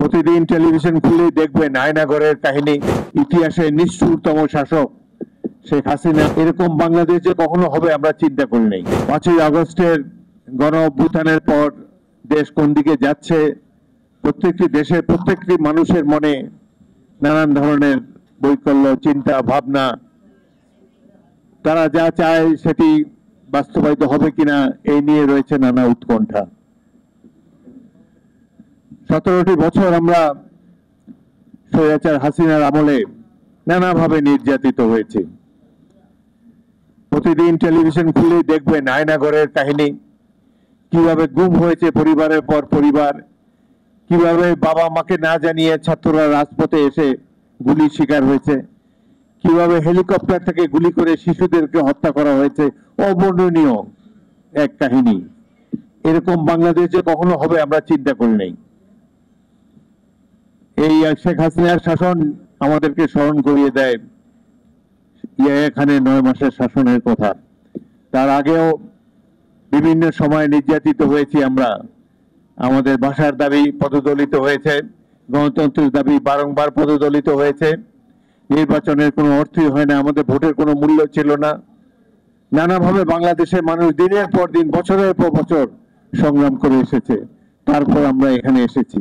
প্রতিদিন টেলিভিশন খুললেই দেখবেন আয়নাঘরের কাহিনী। ইতিহাসের নিষ্ঠুরতম শাসক শেখ হাসিনা। এরকম বাংলাদেশ যে কখনো হবে আমরা চিন্তা করি নাই। 5ই আগস্টের গণ অভ্যুত্থানের পর দেশ কোন দিকে যাচ্ছে, প্রত্যেকটি দেশের প্রত্যেকটি মানুষের মনে নানান ধরনের বৈকল্য, চিন্তা ভাবনা, তারা যা চায় সেটি বাস্তবায়িত হবে কিনা এই নিয়ে রয়েছে নানা উৎকণ্ঠা। 17টি বছর আমরা স্বৈরাচার হাসিনার আমলে নানাভাবে নির্যাতিত হয়েছি। প্রতিদিন টেলিভিশন খুললেই দেখবেন আয়নাঘরের কাহিনী। কিভাবে গুম হয়েছে পরিবারের পর পরিবার, কিভাবে বাবা মাকে না জানিয়ে ছাত্ররা রাজপথে এসে গুলির শিকার হয়েছে, কিভাবে হেলিকপ্টার থেকে গুলি করে শিশুদেরকে হত্যা করা হয়েছে। অবর্ণনীয় এক কাহিনী। এরকম বাংলাদেশ যে কখনো হবে আমরা চিন্তা করি নাই। এই শেখ হাসিনার শাসন আমাদেরকে স্মরণ করিয়ে দেয় এখানে 9 মাসের শাসনের কথা। তার আগেও বিভিন্ন সময় নির্যাতিত হয়েছি আমরা। আমাদের ভাষার দাবি পদদলিত হয়েছে, গণতন্ত্রের দাবি বারংবার পদদলিত হয়েছে, নির্বাচনের কোনো অর্থই হয় না, আমাদের ভোটের কোনো মূল্য ছিল না। নানাভাবে বাংলাদেশের মানুষ দিনের পর দিন, বছরের পর বছর সংগ্রাম করে এসেছে। তারপর আমরা এখানে এসেছি।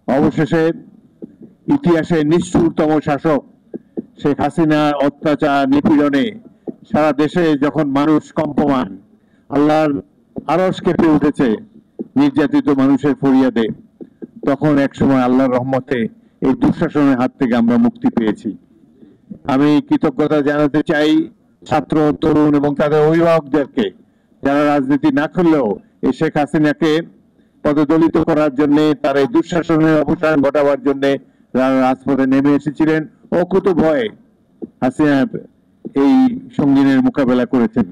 অবশেষে ইতিহাসের নিষ্ঠুরতম শাসক শেখ হাসিনার অত্যাচার নিপীড়নে সারা দেশে যখন মানুষ কম্পমান, আল্লাহর আরশ কেঁপে উঠেছে নির্যাতিত মানুষের ফরিয়াদে, তখন একসময় আল্লাহর রহমতে এই দুঃশাসনের হাত থেকে আমরা মুক্তি পেয়েছি। আমি কৃতজ্ঞতা জানাতে চাই ছাত্র, তরুণ এবং তাদের অভিভাবকদেরকে, যারা রাজনীতি না করলেও এই শেখ হাসিনাকে পদদলিত করার জন্য, তার এই দুঃশাসনের অবসান ঘটাবার জন্য রাজপথে নেমে এসেছিলেন। অকুত ভয়ে হাসিনার এই সঙ্গিনের মোকাবেলা করেছেন।